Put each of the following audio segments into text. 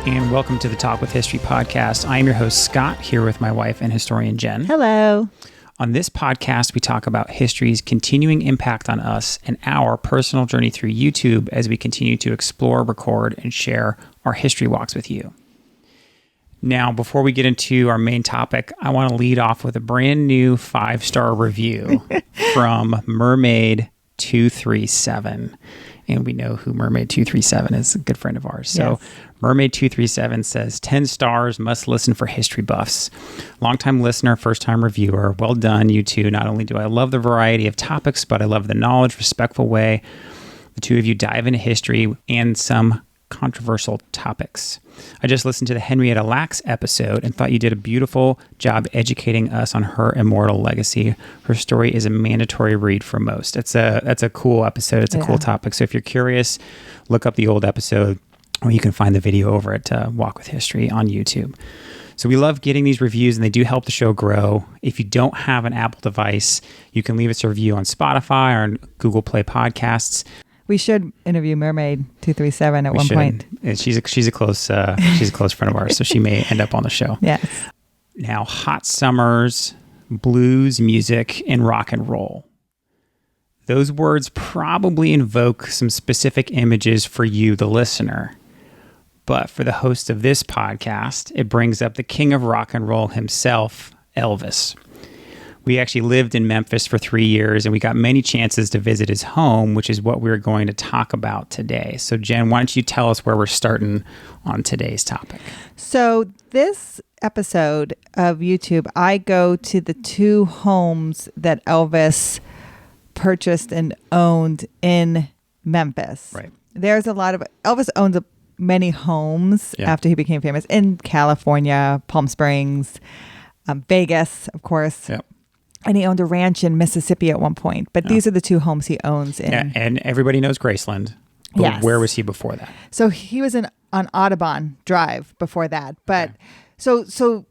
and welcome to the Talk with History podcast. I am your host, Scott, here with my wife and historian, Jen. Hello. On this podcast, we talk about history's continuing impact on us and our personal journey through YouTube as we continue to explore, record, and share our history walks with you. Now, before we get into our main topic, I want to lead off with a brand new 5-star review from Mermaid 237. And we know who Mermaid 237 is, a good friend of ours. So yes. Mermaid 237 says, 10 stars, must listen for history buffs. Longtime listener, first-time reviewer. Well done, you two. Not only do I love the variety of topics, but I love the knowledge, respectful way the two of you dive into history and some controversial topics. I just listened to the Henrietta Lacks episode and thought you did a beautiful job educating us on her immortal legacy. Her story is a mandatory read for most. That's a cool episode. It's a cool topic. So if you're curious, look up the old episode, or you can find the video over at Walk with History on YouTube. So we love getting these reviews, and they do help the show grow. If you don't have an Apple device, you can leave us a review on Spotify or on Google Play Podcasts. We should interview Mermaid 237 at one point. She's a close friend of ours, so she may end up on the show. Yes. Now, hot summers, blues music, and rock and roll. Those words probably invoke some specific images for you, the listener. But for the host of this podcast, it brings up the king of rock and roll himself, Elvis. We actually lived in Memphis for 3 years, and we got many chances to visit his home, which is what we're going to talk about today. So, Jen, why don't you tell us where we're starting on today's topic? So this episode of YouTube, I go to the 2 homes that Elvis purchased and owned in Memphis. Right. There's a lot of... Elvis owns many homes after he became famous in California, Palm Springs, Vegas, of course. Yep. And he owned a ranch in Mississippi at one point. But these are the 2 homes he owns in. Yeah, and everybody knows Graceland. But yes. Where was he before that? So he was on Audubon Drive before that. But so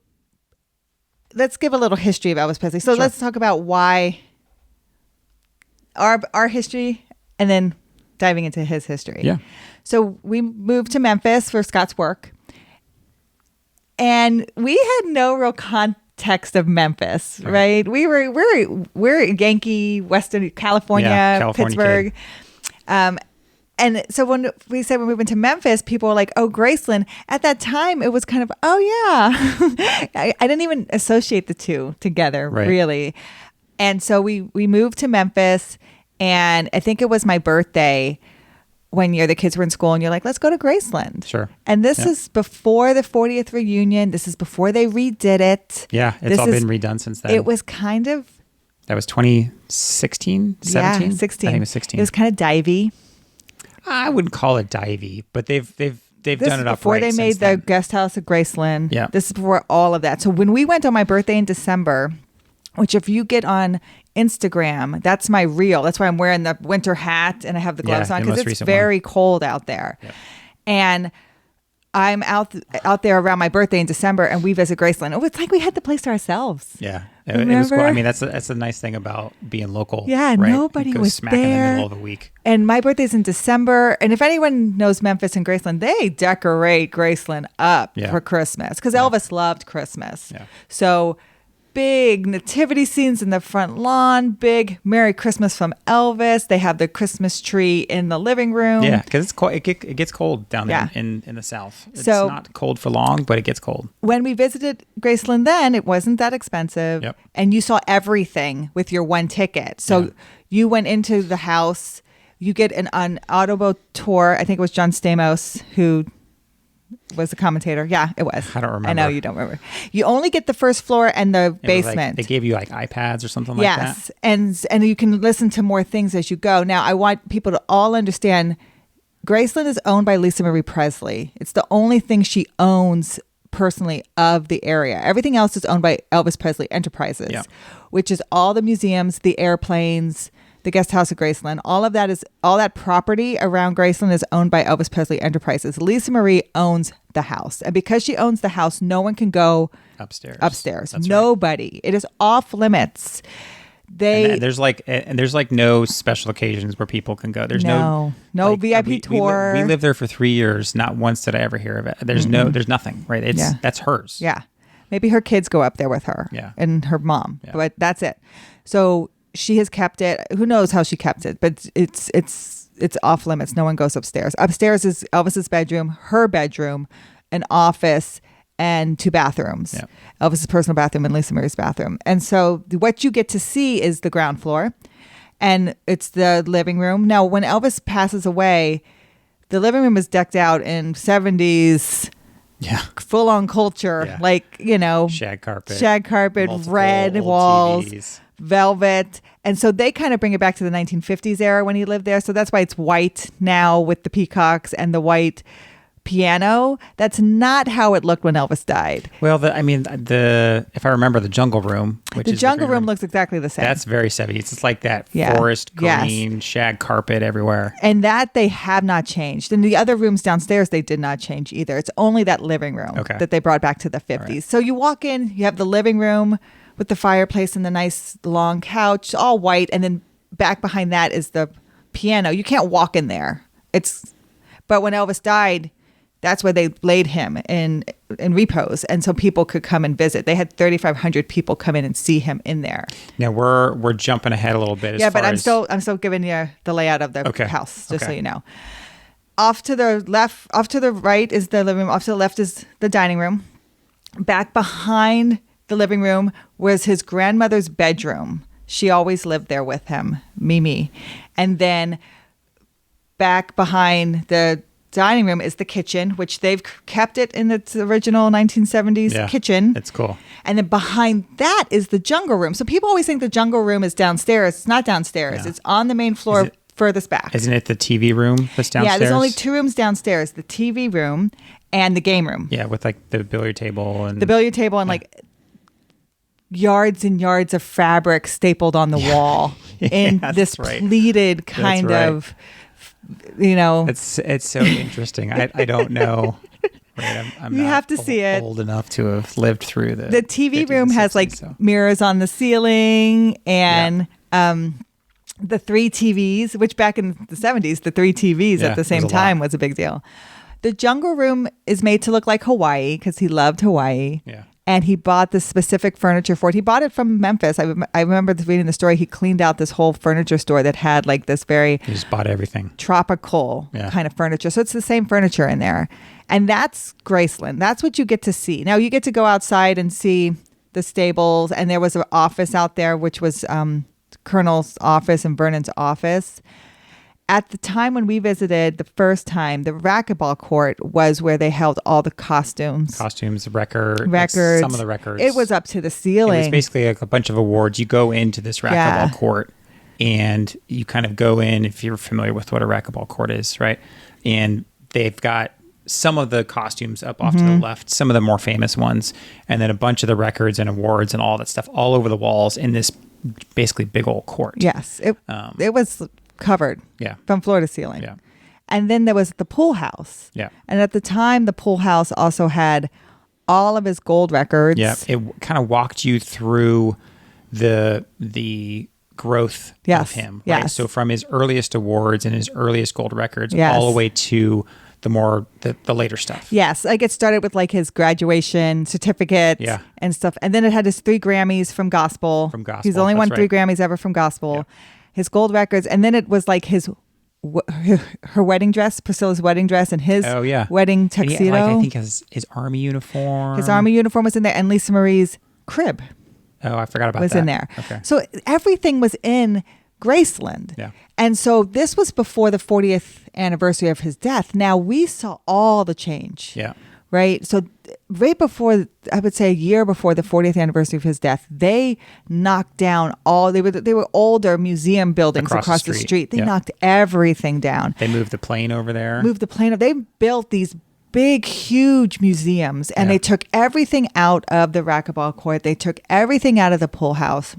let's give a little history of Elvis Presley. So let's talk about why our history and then diving into his history. Yeah. So we moved to Memphis for Scott's work. And we had no real context of Memphis, right? We're Yankee, Western California Pittsburgh. And so when we said we're moving to Memphis, people were like, oh, Graceland. At that time, it was kind of, oh, yeah. I didn't even associate the two together, really. And so we moved to Memphis, and I think it was my birthday when the kids were in school, and you're like, let's go to Graceland. Sure. And this is before the 40th reunion. This is before they redid it. Yeah, it's all been redone since then. It was kind of... That was 2016, 17? Yeah, 16. I think it was 16. It was kind of divey. I wouldn't call it divey, but they've done it up before they made the guest house at Graceland. Yeah. This is before all of that. So when we went on my birthday in December, which if you get on Instagram, that's my reel. That's why I'm wearing the winter hat and I have the gloves on because it's very cold out there. Yep. And I'm out there around my birthday in December, and we visit Graceland. Oh, it's like we had the place to ourselves. Yeah, it was cool. I mean, that's a nice thing about being local. Yeah, right? nobody was smack there in the middle of the week. And my birthday's in December. And if anyone knows Memphis and Graceland, they decorate Graceland up for Christmas because Elvis loved Christmas. Yeah. So big nativity scenes in the front lawn, big Merry Christmas from Elvis. They have the Christmas tree in the living room. Yeah, because it's cold. It gets cold down there in the South. It's not cold for long, but it gets cold. When we visited Graceland then, it wasn't that expensive. Yep. And you saw everything with your one ticket. So you went into the house. You get an Audubon tour. I think it was John Stamos who was the commentator. Yeah, it was. I don't remember. I know you don't remember. You only get the first floor and the basement. They gave you like iPads or something like that? Yes, and you can listen to more things as you go. Now, I want people to all understand Graceland is owned by Lisa Marie Presley. It's the only thing she owns personally of the area. Everything else is owned by Elvis Presley Enterprises, which is all the museums, the airplanes, the guest house at Graceland. All that property around Graceland is owned by Elvis Presley Enterprises. Lisa Marie owns the house. And because she owns the house, no one can go upstairs. That's Nobody. Right. It is off limits. And there's like no special occasions where people can go. There's no like, VIP tour. We lived there for 3 years. Not once did I ever hear of it. There's nothing, right? That's hers. Yeah. Maybe her kids go up there with her. Yeah. And her mom. Yeah. But that's it. So she has kept it. Who knows how she kept it, but it's off limits. No one goes upstairs. Upstairs is Elvis's bedroom, her bedroom, an office, and 2 bathrooms. Yeah. Elvis's personal bathroom and Lisa Marie's bathroom. And so what you get to see is the ground floor, and it's the living room. Now, when Elvis passes away, the living room is decked out in 70s full on culture, like, shag carpet, red walls, TVs. Velvet. And so they kind of bring it back to the 1950s era when he lived there. So that's why it's white now with the peacocks and the white piano. That's not how it looked when Elvis died. Well, if I remember the jungle room, the jungle room looks exactly the same. That's very 70s. It's like that forest green shag carpet everywhere. And that they have not changed. And the other rooms downstairs, they did not change either. It's only that living room that they brought back to the 50s. Right. So you walk in, you have the living room with the fireplace and the nice long couch, all white. And then back behind that is the piano. You can't walk in there. But when Elvis died, that's where they laid him in repose, and so people could come and visit. They had 3,500 people come in and see him in there. Now we're jumping ahead a little bit. I'm still giving you the layout of the house, just so you know. Off to the right is the living room. Off to the left is the dining room. Back behind the living room was his grandmother's bedroom. She always lived there with him, Mimi, and then back behind the dining room is the kitchen, which they've kept it in its original 1970s kitchen. It's cool. And then behind that is the jungle room. So people always think the jungle room is downstairs. It's not downstairs. Yeah. It's on the main floor furthest back. Isn't it the TV room that's downstairs? Yeah, there's only 2 rooms downstairs, the TV room and the game room. Yeah, with like the billiard table and like yards and yards of fabric stapled on the wall in this pleated kind of it's so interesting. I don't know. Right? I'm you not have to see it. Old enough to have lived through the TV room has 60s, mirrors on the ceiling and the 3 TVs, which back in the 70s, the 3 TVs at the same time was a big deal. The jungle room is made to look like Hawaii because he loved Hawaii. Yeah. And he bought this specific furniture for it. He bought it from Memphis. I remember reading the story. He cleaned out this whole furniture store that had like this very... He just bought everything. Tropical kind of furniture. So it's the same furniture in there. And that's Graceland. That's what you get to see. Now you get to go outside and see the stables. And there was an office out there, which was Colonel's office and Vernon's office. At the time when we visited the first time, the racquetball court was where they held all the costumes. Records. Some of the records. It was up to the ceiling. It was basically like a bunch of awards. You go into this racquetball court and you kind of go in, if you're familiar with what a racquetball court is, right? And they've got some of the costumes up off to the left, some of the more famous ones, and then a bunch of the records and awards and all that stuff all over the walls in this basically big old court. Yes. It was... covered from floor to ceiling. Yeah. And then there was the pool house. Yeah. And at the time, the pool house also had all of his gold records. Yeah. It kind of walked you through the growth of him. Right? Yes. So from his earliest awards and his earliest gold records all the way to the later stuff. Yes. Like it started with like his graduation certificate and stuff. And then it had his 3 Grammys from gospel. He's only won 3 Grammys ever from gospel. Yeah. His gold records, and then it was like her wedding dress, Priscilla's wedding dress, and his wedding tuxedo. I think his army uniform. His army uniform was in there, and Lisa Marie's crib. Oh, I forgot about that. Was in there. Okay. So everything was in Graceland. Yeah. And so this was before the 40th anniversary of his death. Now we saw all the change. Yeah. Right. So right before, I would say a year before the 40th anniversary of his death, they knocked down they were older museum buildings across the street. They knocked everything down. They moved the plane over there. They built these big, huge museums, and they took everything out of the racquetball court. They took everything out of the pool house,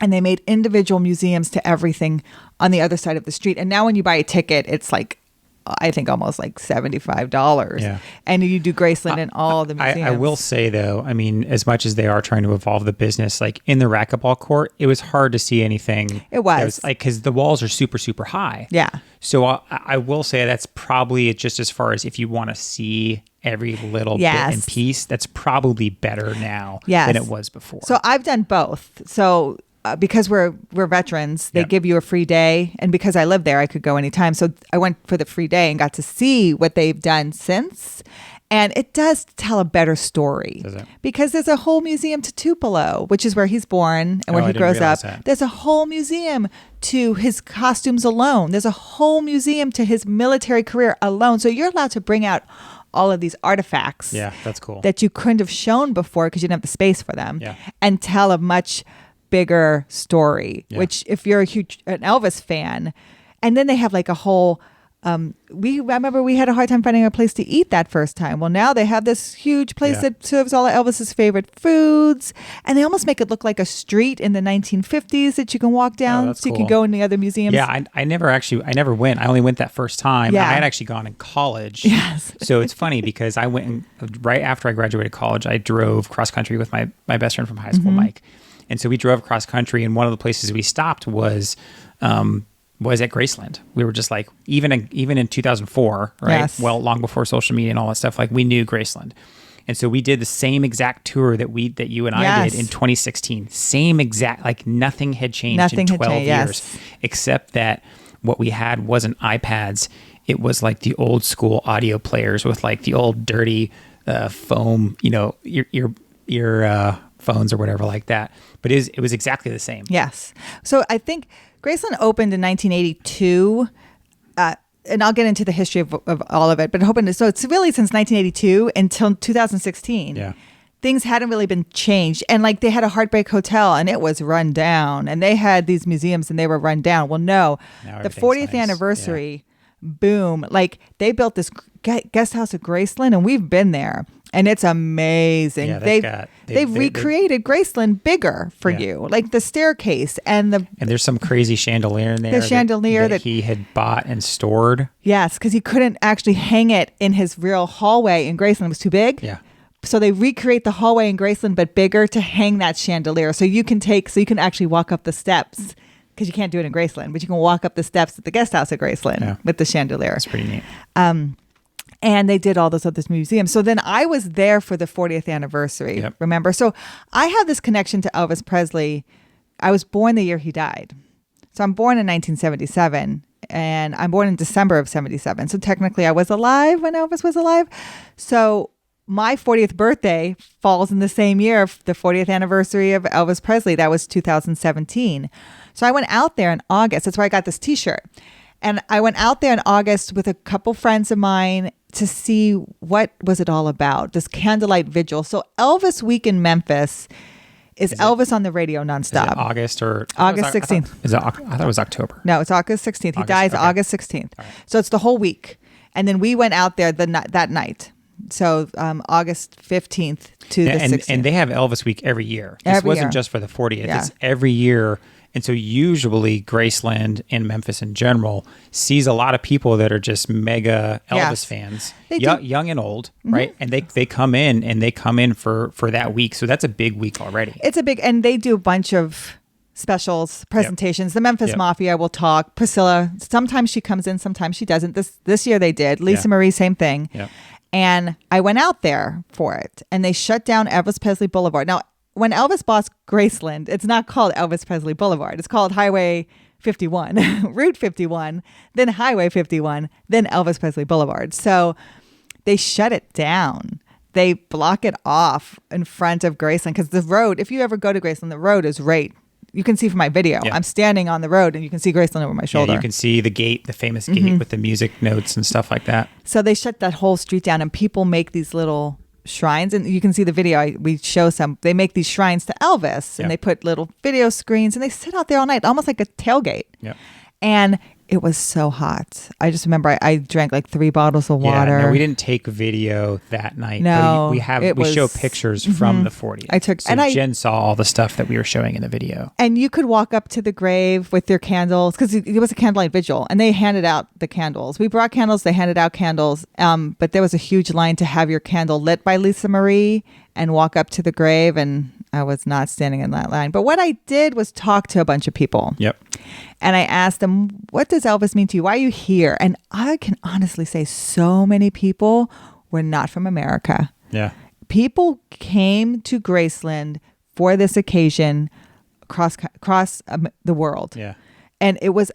and they made individual museums to everything on the other side of the street. And now when you buy a ticket, it's like I think almost like $75. Yeah. And you do Graceland in all the museums. I will say though, I mean, as much as they are trying to evolve the business, like in the racquetball court, it was hard to see anything. It was like, because the walls are super, super high. Yeah. So I will say that's probably just as far as if you want to see every little bit and piece, that's probably better now than it was before. So I've done both. So because we're veterans, they give you a free day. And because I live there, I could go anytime. So I went for the free day and got to see what they've done since. And it does tell a better story. Does it? Because there's a whole museum to Tupelo, which is where he's born and where he grows up. That. There's a whole museum to his costumes alone. There's a whole museum to his military career alone. So you're allowed to bring out all of these artifacts. Yeah, that's cool. That you couldn't have shown before because you didn't have the space for them. Yeah. And tell a much bigger story, which if you're an Elvis fan, and then they have like a whole I remember we had a hard time finding a place to eat that first time. Well, now they have this huge place that serves all of Elvis's favorite foods, and they almost make it look like a street in the 1950s that you can walk down, so you can go in the other museums. Yeah, I never went. I only went that first time. Yeah. I had actually gone in college. Yes. So it's funny because I went right after I graduated college. I drove cross country with my best friend from high school, Mike, and so we drove cross country, and one of the places we stopped was at Graceland. We were just like, even in 2004, right? Yes. Well, long before social media and all that stuff, like we knew Graceland. And so we did the same exact tour that you and I did in 2016. Same exact, like nothing had changed in 12 years, except that what we had wasn't iPads. It was like the old school audio players with like the old dirty foam, your phones or whatever like that. But it was exactly the same. Yes. So I think Graceland opened in 1982, and I'll get into the history of all of it, but so it's really since 1982 until 2016. Yeah. Things hadn't really been changed. And like they had a Heartbreak Hotel and it was run down, and they had these museums and they were run down. Well, no, the 40th anniversary, boom, like they built this guest house at Graceland, and we've been there. And it's amazing. Yeah, they've recreated Graceland bigger for you, like the staircase and there's some crazy chandelier in there. The chandelier that he had bought and stored. Yes, because he couldn't actually hang it in his real hallway in Graceland. It was too big. Yeah. So they recreate the hallway in Graceland, but bigger to hang that chandelier. So you can actually walk up the steps, because you can't do it in Graceland, but you can walk up the steps at the guest house at Graceland with the chandelier. That's pretty neat. And they did all those other museums. So then I was there for the 40th anniversary, remember? So I have this connection to Elvis Presley. I was born the year he died. So I'm born in 1977, and I'm born in December of 77. So technically I was alive when Elvis was alive. So my 40th birthday falls in the same year, the 40th anniversary of Elvis Presley. That was 2017. So I went out there in August. That's why I got this T-shirt. And I went out there in August with a couple friends of mine to see what was it all about, this candlelight vigil. So Elvis Week in Memphis is Elvis on the radio nonstop. Is it August or August 16th? I thought it was October. No, it's August 16th. He dies August 16th. Right. So it's the whole week. And then we went out there that night. So August 15th to the 16th. And they have Elvis Week every year. This wasn't just for the 40th. Yeah. It's every year. And so usually Graceland and Memphis in general sees a lot of people that are just mega Elvis fans, young and old, right? And they come in for that week. So that's a big week already. It's a big, and they do a bunch of specials, presentations. The Memphis Mafia will talk. Priscilla, sometimes she comes in, sometimes she doesn't. This year they did. Lisa Marie, same thing. Yeah. And I went out there for it, and they shut down Elvis Presley Boulevard. Now, when Elvis bought Graceland, it's not called Elvis Presley Boulevard. It's called Highway 51, Route 51, then Highway 51, then Elvis Presley Boulevard. So they shut it down. They block it off in front of Graceland, because the road, if you ever go to Graceland, the road is right. You can see from my video. Yeah. I'm standing on the road and you can see Graceland over my shoulder. Yeah, you can see the gate, the famous gate with the music notes and stuff like that. So they shut that whole street down, and people make these little shrines, and you can see the video. We show some. They make these shrines to Elvis, and they put little video screens, and they sit out there all night, almost like a tailgate. Yeah. And it was so hot. I just remember I drank like 3 bottles of water. Yeah, no, we didn't take video that night. No, but we show pictures from the 40th. I took, so Jen saw all the stuff that we were showing in the video. And you could walk up to the grave with your candles because it was a candlelight vigil, and they handed out the candles. We brought candles. They handed out candles, but there was a huge line to have your candle lit by Lisa Marie and walk up to the grave, and I was not standing in that line. But what I did was talk to a bunch of people. Yep. And I asked them, what does Elvis mean to you? Why are you here? And I can honestly say so many people were not from America. Yeah. People came to Graceland for this occasion across the world. Yeah. And it was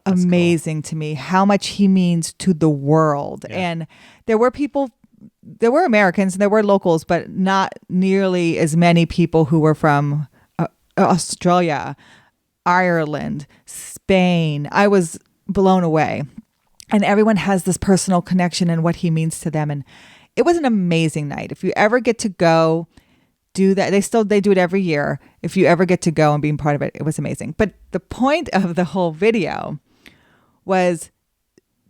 amazing to me how much he means to the world. Yeah. And there were Americans and there were locals, but not nearly as many people who were from Australia, Ireland, Spain. I was blown away. And everyone has this personal connection and what he means to them. And it was an amazing night. If you ever get to go do that, they do it every year. If you ever get to go and be part of it, it was amazing. But the point of the whole video was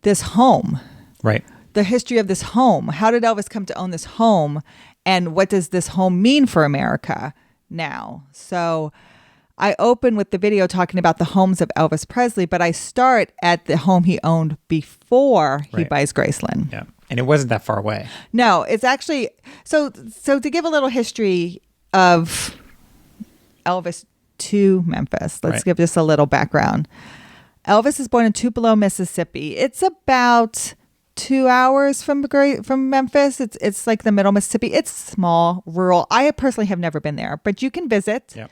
this home. Right. The history of this home. How did Elvis come to own this home? And what does this home mean for America now? So I open with the video talking about the homes of Elvis Presley, but I start at the home he owned before he buys Graceland. Yeah. And it wasn't that far away. No, it's actually, so to give a little history of Elvis to Memphis, let's give just a little background. Elvis is born in Tupelo, Mississippi. It's about 2 hours from Memphis. It's like the middle Mississippi. It's small, rural. I personally have never been there, but you can visit. Yep.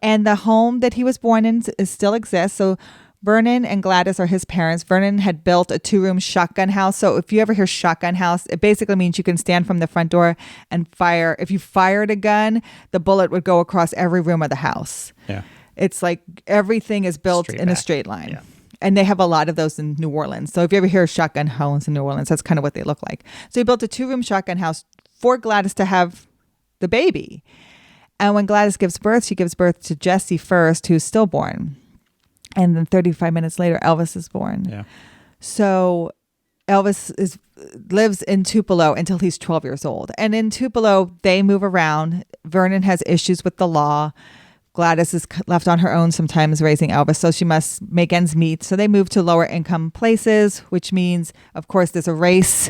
And the home that he was born in still exists. So Vernon and Gladys are his parents. Vernon had built a 2-room shotgun house. So if you ever hear shotgun house, it basically means you can stand from the front door and fire. If you fired a gun, the bullet would go across every room of the house. Yeah. It's like everything is built in a straight line. Yeah. And they have a lot of those in New Orleans. So if you ever hear shotgun homes in New Orleans, that's kind of what they look like. So he built a 2-room shotgun house for Gladys to have the baby. And when Gladys gives birth, she gives birth to Jesse first, who's stillborn. And then 35 minutes later, Elvis is born. Yeah. So Elvis lives in Tupelo until he's 12 years old. And in Tupelo, they move around. Vernon has issues with the law. Gladys is left on her own sometimes raising Elvis, so she must make ends meet. So they move to lower income places, which means, of course, there's a race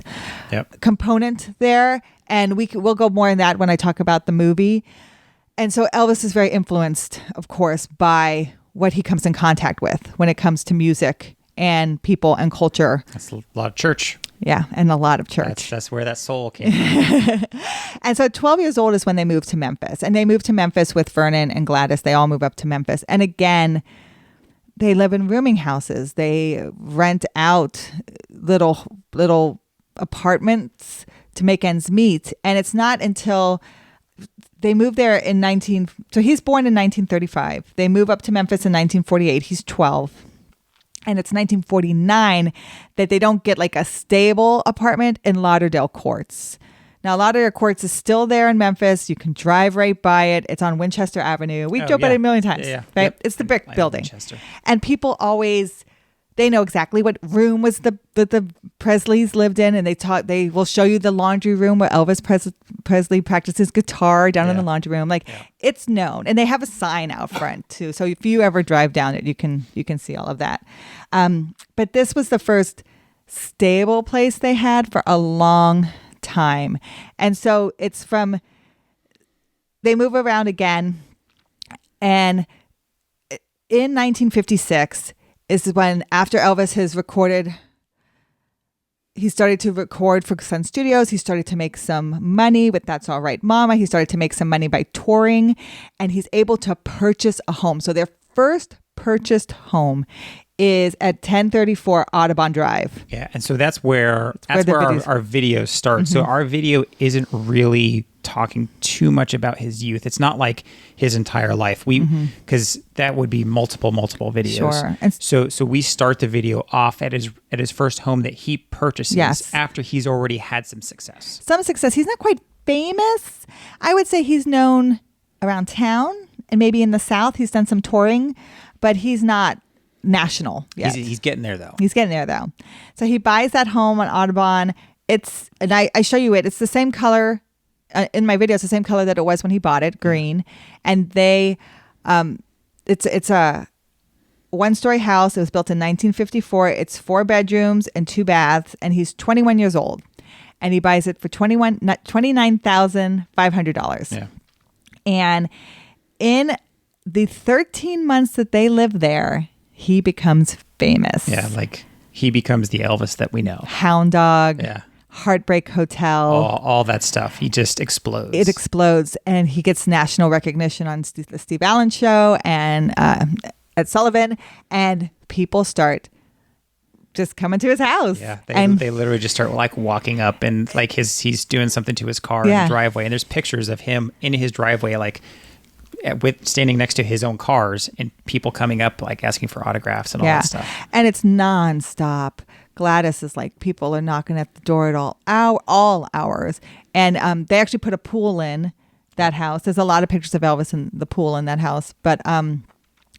component there. And we'll go more in that when I talk about the movie. And so Elvis is very influenced, of course, by what he comes in contact with when it comes to music and people and culture. That's a lot of church. Yeah, and a lot of church. That's where that soul came from. And so at 12 years old is when they moved to Memphis. And they moved to Memphis with Vernon and Gladys. They all move up to Memphis. And again, they live in rooming houses. They rent out little apartments to make ends meet. And it's not until they moved there so he's born in 1935. They move up to Memphis in 1948. He's 12. And it's 1949 that they don't get like a stable apartment in Lauderdale Courts. Now, Lauderdale Courts is still there in Memphis. You can drive right by it. It's on Winchester Avenue. We've drove by it a million times. Yeah. Right? Yep. It's the brick building. Winchester. And people always, they know exactly what room was the Presleys lived in. And they will show you the laundry room where Elvis Presley practices guitar down in the laundry room. It's known. And they have a sign out front too. So if you ever drive down it, you can see all of that. But this was the first stable place they had for a long time. And so they move around again. And in 1956 is when, after Elvis has recorded, he started to record for Sun Studios. He started to make some money with That's All Right Mama. He started to make some money by touring, and he's able to purchase a home. So their first purchased home is at 1034 Audubon Drive. Yeah, and so that's where our video starts. Mm-hmm. So our video isn't really talking too much about his youth. It's not like his entire life. Because that would be multiple videos. Sure. And so we start the video off at his first home that he purchases after he's already had some success. He's not quite famous. I would say he's known around town and maybe in the South. He's done some touring, but he's not national yet. He's getting there though. He's getting there though. So he buys that home on Audubon. And I show you it. It's the same color in my video. It's the same color that it was when he bought it, green. And they, it's a one-story house. It was built in 1954. It's 4 bedrooms and 2 baths. And he's 21 years old. And he buys it for $29,500. Yeah. And in the 13 months that they live there, he becomes famous. Yeah, like he becomes the Elvis that we know. Hound Dog. Yeah. Heartbreak Hotel. All that stuff. He just explodes. It explodes. And he gets national recognition on the Steve Allen Show and Ed Sullivan. And people start just coming to his house. Yeah, they literally just start like walking up and like he's doing something to his car in the driveway, and there's pictures of him in his driveway like with standing next to his own cars and people coming up like asking for autographs and all that stuff. And it's nonstop. Gladys is like, people are knocking at the door at all hours, and they actually put a pool in that house. There's a lot of pictures of Elvis in the pool in that house, but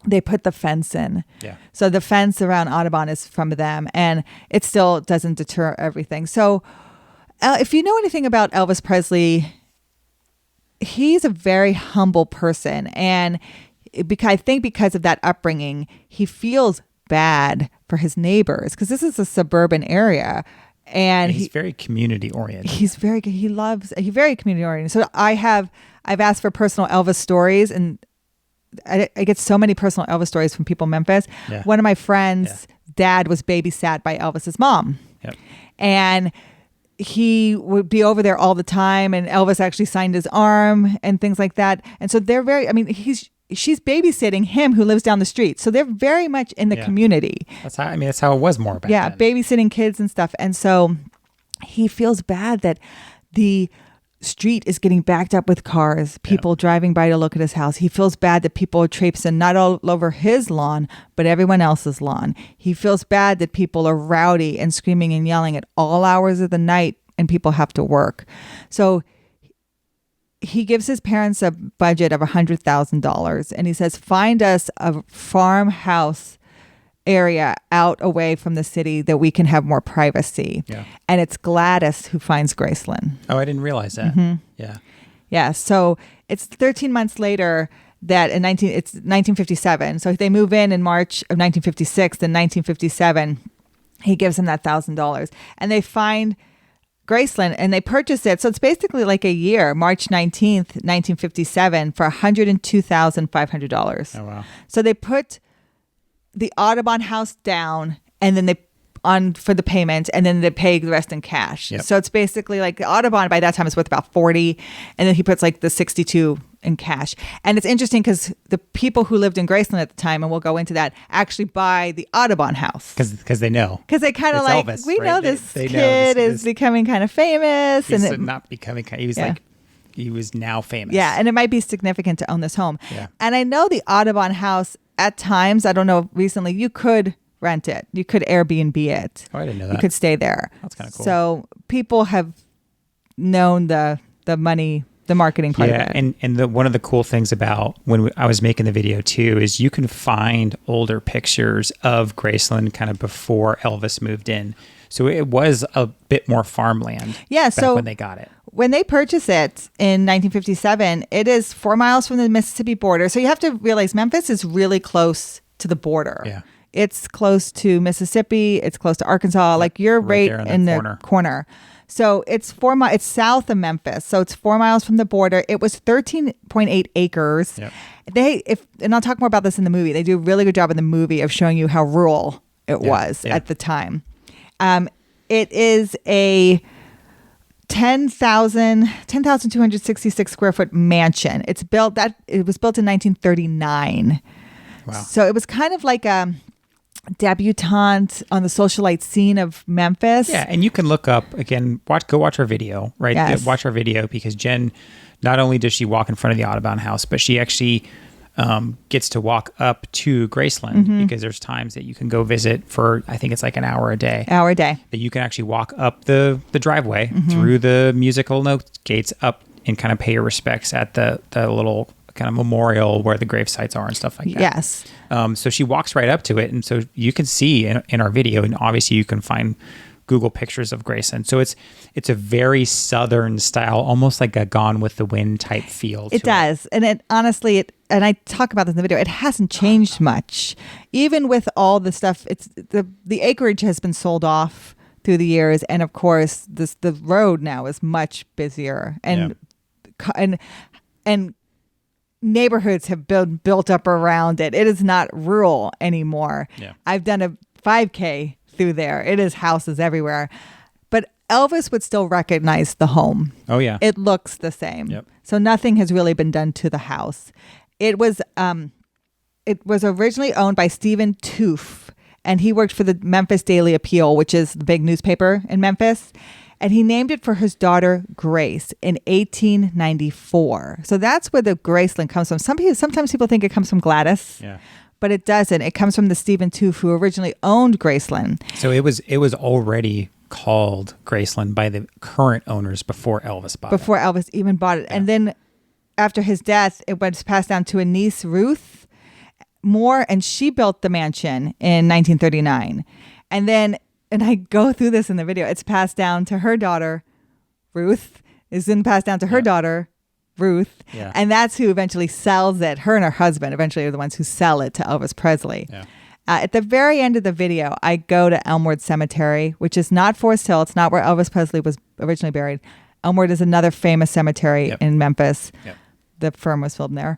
they put the fence in. Yeah. So the fence around Audubon is from them, and it still doesn't deter everything. So if you know anything about Elvis Presley, he's a very humble person. And I think because of that upbringing, he feels bad for his neighbors because this is a suburban area. And he's very community oriented. He's very good. He's very community oriented. So I've asked for personal Elvis stories, and I get so many personal Elvis stories from people in Memphis. Yeah. One of my friends' dad was babysat by Elvis's mom. Yep. And he would be over there all the time, and Elvis actually signed his arm and things like that. And so they're she's babysitting him who lives down the street. So they're very much in the community. That's how it was more back then. Babysitting kids and stuff. And so he feels bad that the street is getting backed up with cars, people driving by to look at his house. He feels bad that people are traipsing not all over his lawn, but everyone else's lawn. He feels bad that people are rowdy and screaming and yelling at all hours of the night and people have to work. So he gives his parents a budget of $100,000, and he says, find us a farmhouse area out away from the city that we can have more privacy. Yeah. And it's Gladys who finds Graceland. Oh, I didn't realize that. Mm-hmm. Yeah. Yeah. So it's 13 months later that it's 1957. So if they move in March of 1956, then 1957, he gives them that $1,000, and they find Graceland and they purchase it. So it's basically like a year, March 19th, 1957 for $102,500. Oh, wow. So they put the Audubon house down, and then they on for the payment, and then they pay the rest in cash. Yep. So it's basically like the Audubon by that time is worth about 40, and then he puts like the 62 in cash. And it's interesting because the people who lived in Graceland at the time, and we'll go into that, actually buy the Audubon house because they know, because they kind of like Elvis, we right? know this kid is becoming kind of famous, and not becoming. He was like. He was now famous. Yeah, and it might be significant to own this home. Yeah. And I know the Audubon house at times, I don't know, recently, you could rent it. You could Airbnb it. Oh, I didn't know that. You could stay there. That's kind of cool. So people have known the money, the marketing part of it. And one of the cool things about when I was making the video too is you can find older pictures of Graceland kind of before Elvis moved in. So it was a bit more farmland. Yeah. So when they got it. When they purchase it in 1957, it is 4 miles from the Mississippi border. So you have to realize Memphis is really close to the border. Yeah. It's close to Mississippi. It's close to Arkansas. Like you're right in the corner. So it's it's south of Memphis. So it's 4 miles from the border. It was 13.8 acres. Yep. And I'll talk more about this in the movie. They do a really good job in the movie of showing you how rural it was at the time. It is a 10,266 square foot mansion. It was built in 1939. Wow. So it was kind of like a debutante on the socialite scene of Memphis. Yeah, and you can look up again. Go watch our video, right? Yes. Watch our video because Jen, not only does she walk in front of the Audubon house, but she actually gets to walk up to Graceland because there's times that you can go visit for, I think it's like an hour a day. That you can actually walk up the driveway through the musical note gates up and kind of pay your respects at the little kind of memorial where the grave sites are and stuff like that. Yes. So she walks right up to it. And so you can see in our video, and obviously you can find Google pictures of Graceland. So it's a very Southern style, almost like a Gone with the Wind type feel. It does. And it honestly, and I talk about this in the video, it hasn't changed much. Even with all the stuff, it's the acreage has been sold off through the years. And of course, the road now is much busier. And neighborhoods have been built up around it. It is not rural anymore. Yeah. I've done a 5K through there. It is houses everywhere. But Elvis would still recognize the home. Oh, yeah. It looks the same. Yep. So nothing has really been done to the house. It was originally owned by Stephen Toof, and he worked for the Memphis Daily Appeal, which is the big newspaper in Memphis. And he named it for his daughter, Grace, in 1894. So that's where the Graceland comes from. Sometimes people think it comes from Gladys. Yeah. But it doesn't. It comes from the Stephen Toof, who originally owned Graceland. So it was already called Graceland by the current owners before Elvis bought it. Before Elvis even bought it. Yeah. And then after his death, it was passed down to a niece, Ruth Moore, and she built the mansion in 1939. And I go through this in the video. It's passed down to her daughter, Ruth. Is then passed down to her daughter, Ruth. Yeah. And that's who eventually sells it. Her and her husband eventually are the ones who sell it to Elvis Presley. Yeah. At the very end of the video, I go to Elmwood Cemetery, which is not Forest Hill. It's not where Elvis Presley was originally buried. Elmwood is another famous cemetery in Memphis. Yep. The firm was filmed there.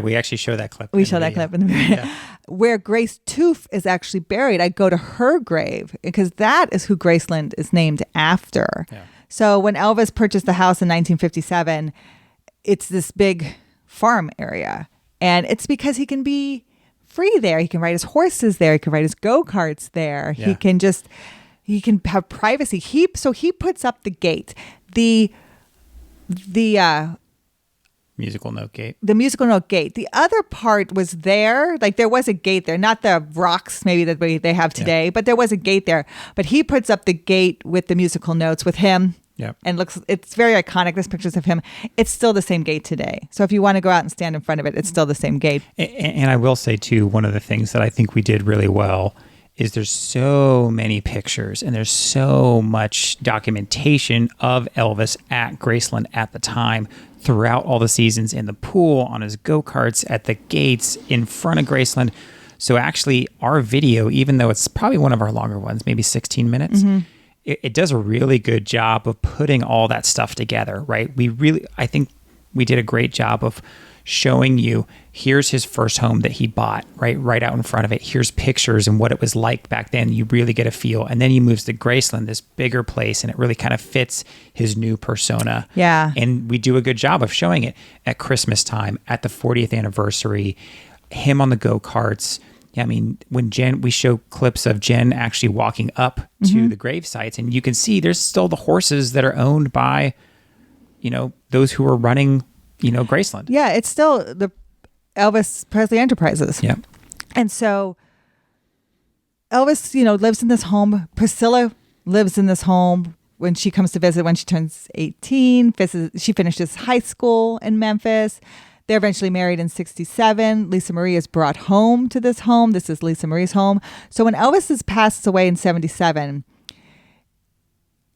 We actually show that clip. We show that clip in the video. Yeah. Where Grace Toof is actually buried. I go to her grave because that is who Graceland is named after. Yeah. So when Elvis purchased the house in 1957, it's this big farm area. And it's because he can be free there. He can ride his horses there. He can ride his go-karts there. Yeah. He can have privacy. So he puts up the gate. The musical note gate. The musical note gate. The other part was there. Like there was a gate there, not the rocks maybe that they have today, but there was a gate there. But he puts up the gate with the musical notes with him. Yep. And it's very iconic. There's pictures of him. It's still the same gate today. So if you want to go out and stand in front of it, it's still the same gate. And I will say too, one of the things that I think we did really well is there's so many pictures and there's so much documentation of Elvis at Graceland at the time, throughout all the seasons, in the pool, on his go-karts, at the gates, in front of Graceland. So actually our video, even though it's probably one of our longer ones, maybe 16 minutes, it does a really good job of putting all that stuff together, right? I think we did a great job of showing you, here's his first home that he bought, right out in front of it. Here's pictures and what it was like back then. You really get a feel. And then he moves to Graceland, this bigger place, and it really kind of fits his new persona. Yeah. And we do a good job of showing it at Christmas time, at the 40th anniversary, him on the go-karts. I mean, we show clips of Jen actually walking up to the grave sites, and you can see there's still the horses that are owned by, those who are running, Graceland. Yeah, it's still the Elvis Presley Enterprises. Yeah. And so Elvis, lives in this home. Priscilla lives in this home when she comes to visit when she turns 18. She finishes high school in Memphis. They're eventually married in 1967. Lisa Marie is brought home to this home. This is Lisa Marie's home. So when Elvis passes away in 1977,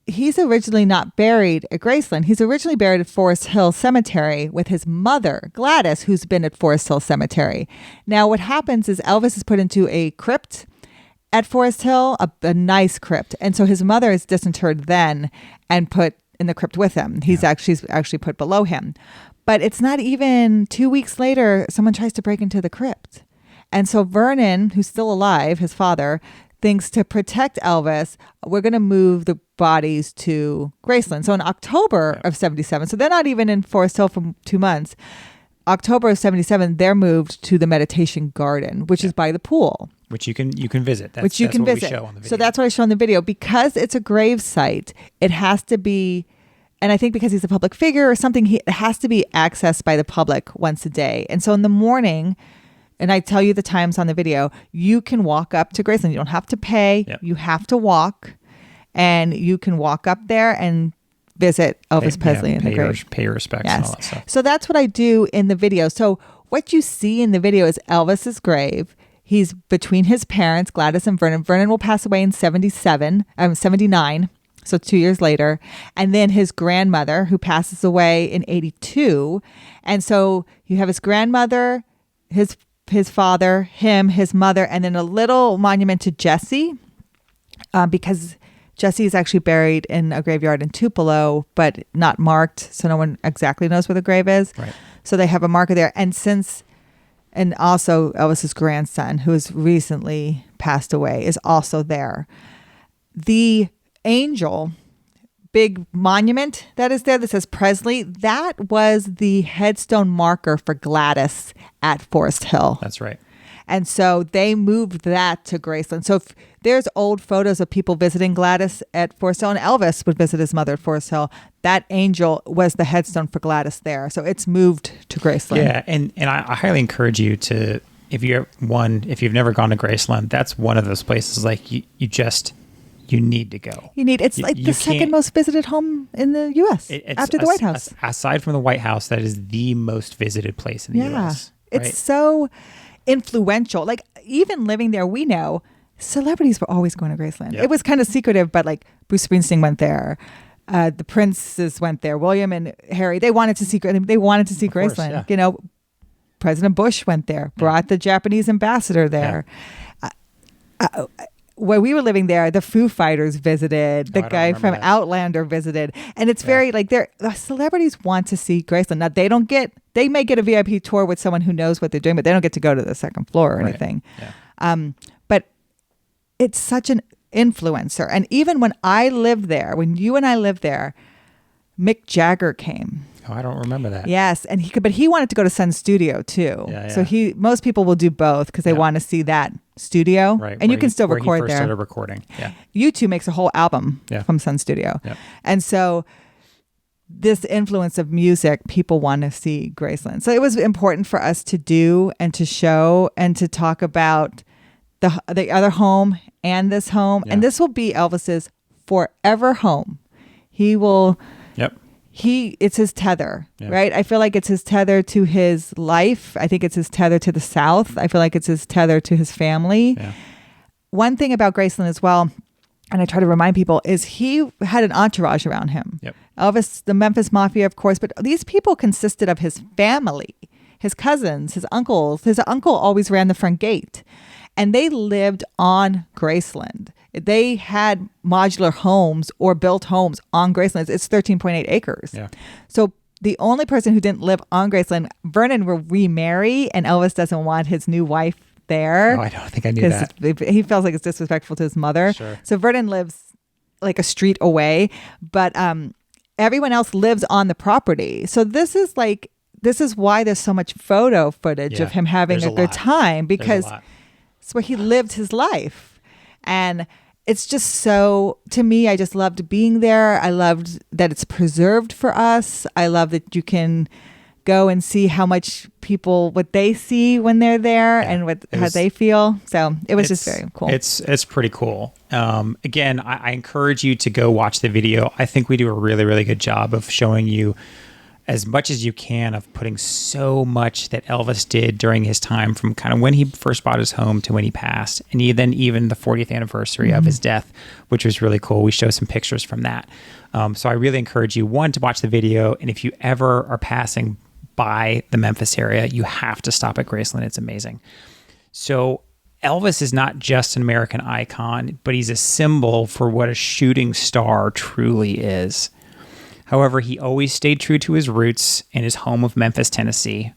he's originally not buried at Graceland. He's originally buried at Forest Hill Cemetery with his mother, Gladys, who's been at Forest Hill Cemetery. Now what happens is Elvis is put into a crypt at Forest Hill, a nice crypt. And so his mother is disinterred then and put in the crypt with him. He's actually put below him. But it's not even 2 weeks later, someone tries to break into the crypt. And so Vernon, who's still alive, his father, thinks to protect Elvis, we're going to move the bodies to Graceland. So in October of 1977, so they're not even in Forest Hill for 2 months. October of 1977, they're moved to the Meditation Garden, which is by the pool. Which you can visit. That's We show on the video. So that's what I show in the video. Because it's a grave site, it has to be... And I think because he's a public figure or something, it has to be accessed by the public once a day. And so in the morning, and I tell you the times on the video, you can walk up to Graceland. You don't have to pay. Yep. You have to walk. And you can walk up there and visit Elvis Presley in the grave. Pay your respects and all that stuff. So that's what I do in the video. So what you see in the video is Elvis's grave. He's between his parents, Gladys and Vernon. Vernon will pass away in 79, so 2 years later. And then his grandmother, who passes away in 82. And so you have his grandmother, his father, him, his mother, and then a little monument to Jesse, because Jesse is actually buried in a graveyard in Tupelo, but not marked, so no one exactly knows where the grave is. Right. So they have a marker there. And also Elvis's grandson, who has recently passed away, is also there. The angel, big monument that is there that says Presley, that was the headstone marker for Gladys at Forest Hill. That's right. And so they moved that to Graceland. So if there's old photos of people visiting Gladys at Forest Hill, and Elvis would visit his mother at Forest Hill, that angel was the headstone for Gladys there. So it's moved to Graceland. Yeah, and I highly encourage you to, if you've never gone to Graceland, that's one of those places like you need to go. It's like the second most visited home in the U.S. after the White House. Aside from the White House, that is the most visited place in the U.S. Right? It's so influential. Like, even living there, we know celebrities were always going to Graceland. Yep. It was kind of secretive, but like Bruce Springsteen went there. The princes went there. William and Harry, they wanted to see Graceland. Yeah. President Bush went there, brought the Japanese ambassador there. Yeah. When we were living there, the Foo Fighters visited, the guy from Outlander visited. And it's very like the celebrities want to see Graceland. Now they may get a VIP tour with someone who knows what they're doing, but they don't get to go to the second floor or anything. Yeah. But it's such an influencer. And even when when you and I lived there, Mick Jagger came. Oh, I don't remember that. Yes, and he wanted to go to Sun Studio too. Yeah. So most people will do both because they want to see that studio, right? And you can still record there. Started recording. Yeah. U2 makes a whole album from Sun Studio, and so this influence of music, people want to see Graceland. So it was important for us to do and to show and to talk about the other home and this home, and this will be Elvis's forever home. He will. Yep. It's his tether, right? I feel like it's his tether to his life. I think it's his tether to the South. I feel like it's his tether to his family. Yeah. One thing about Graceland as well, and I try to remind people, is he had an entourage around him. Yep. Elvis, the Memphis Mafia, of course, but these people consisted of his family, his cousins, his uncles. His uncle always ran the front gate. And they lived on Graceland. They had modular homes or built homes on Graceland. It's 13.8 acres. Yeah. So the only person who didn't live on Graceland, Vernon will remarry, and Elvis doesn't want his new wife there. Oh, I don't think I knew that. He feels like it's disrespectful to his mother. Sure. So Vernon lives like a street away, but everyone else lives on the property. So this is why there's so much photo footage of him having a good time, because it's where he lived his life. And it's just so, to me, I just loved being there. I loved that it's preserved for us. I love that you can go and see how much what they see when they're there and how they feel. So it was just very cool. It's pretty cool. Again, I encourage you to go watch the video. I think we do a really, really good job of showing you as much as you can of putting so much that Elvis did during his time, from kind of when he first bought his home to when he passed, and then even the 40th anniversary of his death, which was really cool. We show some pictures from that. So I really encourage you, one, to watch the video, and if you ever are passing by the Memphis area, you have to stop at Graceland. It's amazing. So Elvis is not just an American icon, but he's a symbol for what a shooting star truly is. However, he always stayed true to his roots and his home of Memphis, Tennessee,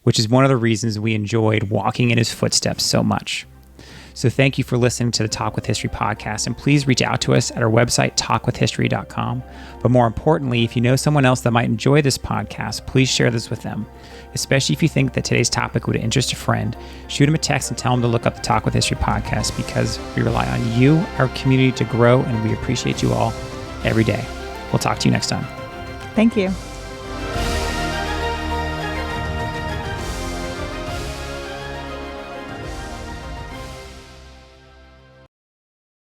which is one of the reasons we enjoyed walking in his footsteps so much. So thank you for listening to the Talk with History podcast, and please reach out to us at our website, talkwithhistory.com. But more importantly, if you know someone else that might enjoy this podcast, please share this with them, especially if you think that today's topic would interest a friend. Shoot them a text and tell them to look up the Talk with History podcast, because we rely on you, our community, to grow, and we appreciate you all every day. We'll talk to you next time. Thank you.